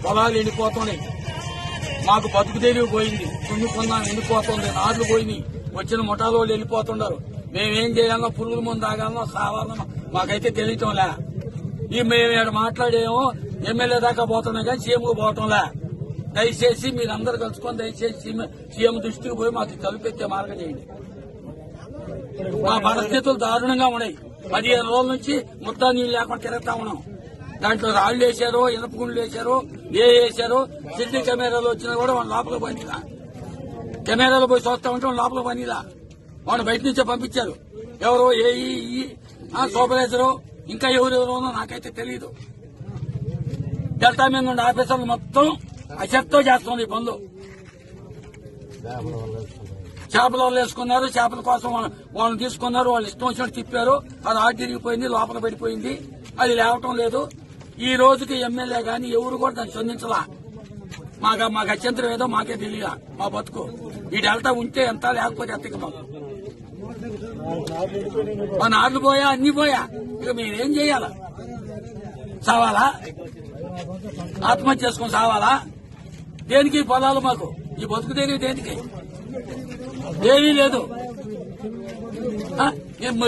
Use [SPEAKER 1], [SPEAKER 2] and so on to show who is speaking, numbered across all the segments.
[SPEAKER 1] పొలాలు ఎండిపోతున్నాయి, మాకు బతుకు తెరివి పోయింది, దున్నుకున్నాం ఎండిపోతుంది, నార్లు పోయినాయి, వచ్చిన ముఠాలు వాళ్ళు వెళ్ళిపోతున్నారు. మేమేం చేయాలన్నా పురుగుల ముందు తాగాలన్నా సావాలన్నా మాకైతే తెలియటంలే. మేము ఇక్కడ మాట్లాడేమో ఎమ్మెల్యే దాకా పోతున్నాం కానీ సీఎంకు పోవటంలే. దయచేసి మీరందరూ కలుసుకొని దయచేసి సీఎం దృష్టికి పోయి మాకు తలుపెత్తే మార్గం చేయండి. మా పరిస్థితులు దారుణంగా ఉన్నాయి. 15 రోజుల నుంచి ముద్దా నీళ్లు లేకుండా తిరుగుతా ఉన్నాం. దాంట్లో రాళ్లు వేశారు, ఇనప గుండ్లు వేశారు, వేశారు. సిటీ కెమెరాలు వచ్చినా కూడా వాళ్ళు లోపల పనిలా, కెమెరాలు పోయి చూస్తా ఉంటే వాళ్ళు లోపల పనిలా, వాళ్ళు బయట నుంచే పంపించారు. ఎవరో సూపర్వైజరు ఇంకా ఎవరెవరోనో నాకైతే తెలియదు. డెల్టా మీద నుండి ఆఫీసర్లు మొత్తం అశక్తో చేస్తుంది పనులు. చేపల వాళ్ళు వేసుకున్నారు, చేపల కోసం వాళ్ళని తీసుకున్నారు, వాళ్ళు ఇష్టం వచ్చినట్టు తిప్పారు. అది ఆట తిరిగిపోయింది, లోపల పడిపోయింది, అది లేవటం లేదు. ఈ రోజుకి ఎమ్మెల్యే గాని ఎవరు కూడా దాన్ని స్పందించలా. మాకు అత్యంతరం ఏదో మాకే తెలియలా. మా బతుకు ఈ డెల్టా ఉంటే ఎంత, లేకపోతే ఎంత. మాకు మా నార్లు పోయా, అన్ని పోయా. ఇక మీరేం చేయాలా? సావాలా? ఆత్మహత్య చేసుకుని సావాలా? దేనికి పొలాలు మాకు? ఈ బతుకు దేనికి? ఏమీ లేదు. 2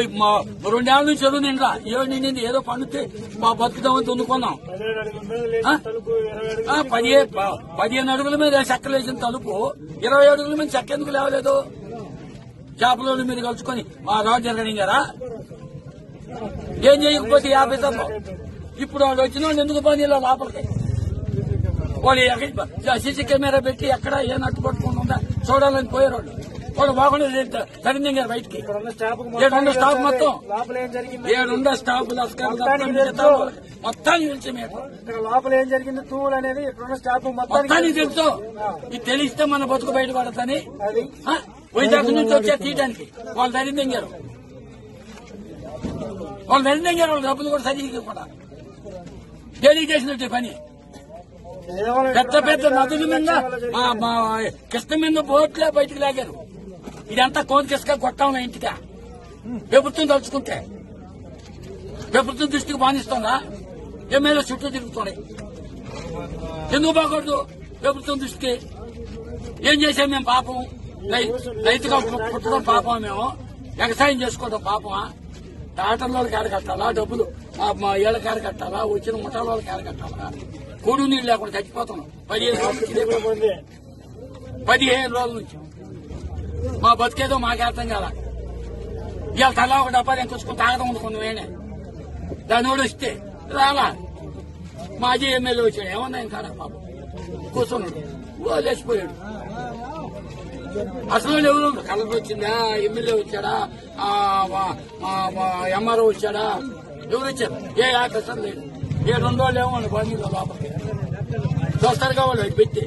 [SPEAKER 1] ఏళ్ల నుంచి చదువు నిండా 7 నిండింది. ఏదో పండితే మా బతుకుదామని దున్నుకున్నాం. 15 అడుగుల మీద చెక్కలేసిన తలుపు 20 అడుగుల మీద చెక్క ఎందుకు లేవలేదు? చేపల మీరు కలుసుకొని మా రాజు జరగనింగారా? ఏం చేయకపోతే 50 శాతం. ఇప్పుడు వాళ్ళు వచ్చిన వాళ్ళు ఎందుకు పని ఇలా లోపలికి? వాళ్ళు సీసీ కెమెరా పెట్టి ఎక్కడ ఏ నట్టు పట్టుకుని ఉందా చూడాలని పోయారు. వాళ్ళు బాగుండే సరింది గారు బయటికి 700 స్టాఫ్ మొత్తం 700 స్టాఫ్ మొత్తాన్ని తెలిసి
[SPEAKER 2] లోపల ఏం జరిగింది తూలు అనేది
[SPEAKER 1] మొత్తానికి తెలుసు. ఇది తెలిస్తే మన బతుకు బయటపడతాని వైజాగ్ నుంచి వచ్చే తీయడానికి వాళ్ళు దరిద్రంగారు. వాళ్ళు డబ్బులు కూడా సరిగ్గా కూడా తేలిక చేసినట్టే పని. పెద్ద నదుల మీద కృష్ణ మీద బోట్లే బయటకు లాగారు. ఇదంతా కోరికసుగా కొట్టాం ఇంటికా. ప్రభుత్వం తలుచుకుంటే ప్రభుత్వం దృష్టికి బానిస్తుందా? ఎమ్మెల్యే చుట్టూ తిరుగుతున్నాయి. ఎందుకు బాగూడదు ప్రభుత్వం దృష్టికి? ఏం చేశాం మేము? పాపం రైతుగా పుట్టడం పాపమా? మేము వ్యవసాయం చేసుకోవడం పాపమా? డాక్టర్ల వాళ్ళకి ఆడకట్టాలా డబ్బులు? మా ఏళ్ళకి ఆడకట్టాలా? వచ్చిన ముఠాల వాళ్ళకి ఆడకట్టాలా? కూడు నీళ్ళు లేకుండా చచ్చిపోతున్నాం. 15 రోజుల నుంచి మా బతికేదో మాకే అర్థం కాల. ఇవాళ తలా ఒక డబ్బా తెచ్చుకుని తాగడం అనుకున్నాం. వేణే దాని కూడా ఇస్తే రాలా. మాజీ ఎమ్మెల్యే వచ్చాడు, ఏమన్నా ఇంకా పాపం కూర్చున్నాడు, లేచిపోయాడు. అసలు ఎవరు కలెక్టర్ వచ్చిందా, ఎమ్మెల్యే వచ్చాడా, ఎంఆర్ఓ వచ్చాడా, ఎవరు వచ్చారు? ఏ ఆఫీసర్ లేదు. 7 రోజులు ఏమో బండి లోపలికి చూస్తారుగా వాళ్ళు పెట్టి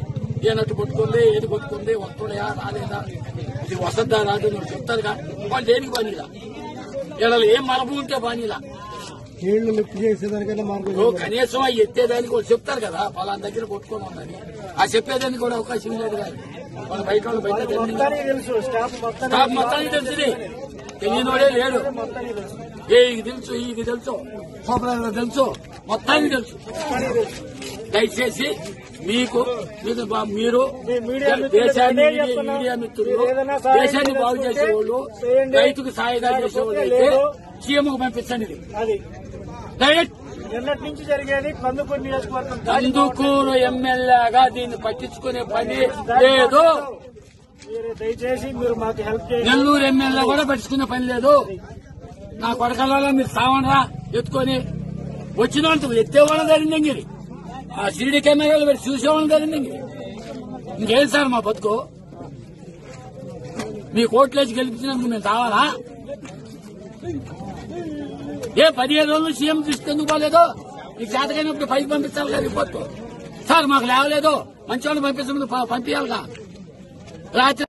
[SPEAKER 1] ఏ నట్టు పట్టుకుంది, ఏది పట్టుకుంది, వస్తుందా రాలేదా, ఇది వసద్దా రాదు చెప్తారుగా. వాళ్ళు దేనికి పనిలా? ఇలా ఏం మరపు ఉంటే పనిలా. కనీసం అవి ఎత్తేదానికి వాళ్ళు చెప్తారు కదా, పలానా దగ్గర కొట్టుకొని ఉందని. ఆ చెప్పేదానికి కూడా అవకాశం లేదు కానీ వాళ్ళు బయట స్టాఫ్ మొత్తానికి తెలిసింది. తెలియనోడే లేడు. ఇది తెలుసు సూపర్వైజర్ తెలుసు, మొత్తానికి తెలుసు. దయచేసి మీరు దేశాన్ని మీడియా మిత్రులు, దేశాన్ని బాగు చేసేవాళ్ళు, రైతుకు సాయంగా చేసేవాళ్ళు అయితే సీఎంకు పంపించండి. డైరెక్ట్
[SPEAKER 2] నిన్నటి నుంచి జరిగేది కందుకూరు నియోజకవర్గం.
[SPEAKER 1] కందుకూరు ఎమ్మెల్యేగా దీన్ని పట్టించుకునే పని లేదు.
[SPEAKER 2] దయచేసి మీరు మాకు హెల్ప్ చేయండి.
[SPEAKER 1] నెల్లూరు ఎమ్మెల్యే కూడా పట్టించుకునే పని లేదు. నా కొడకలలో మీరు సావనరా ఎత్తుకొని వచ్చిన వాళ్ళు ఎత్తేవాళ్ళం జరిగిందంగిరి. ఆ సీడీ కెమెరాలు పెట్టి చూసేవాళ్ళం జరిగిందంగిరి. ఇంకేం సార్ మా బతుకు? మీ కోట్లేసి గెలిపించినందుకు మేము తావాలా? 15 రోజులు సీఎం దృష్టి ఎందుకు పోలేదు? మీకు చేతకైనప్పుడు పైకి పంపించాలి కదా రిపోర్టు. సార్ మాకు లేవలేదు, మంచి వాళ్ళు పంపించడం పంపించాలిగా. రాత్రి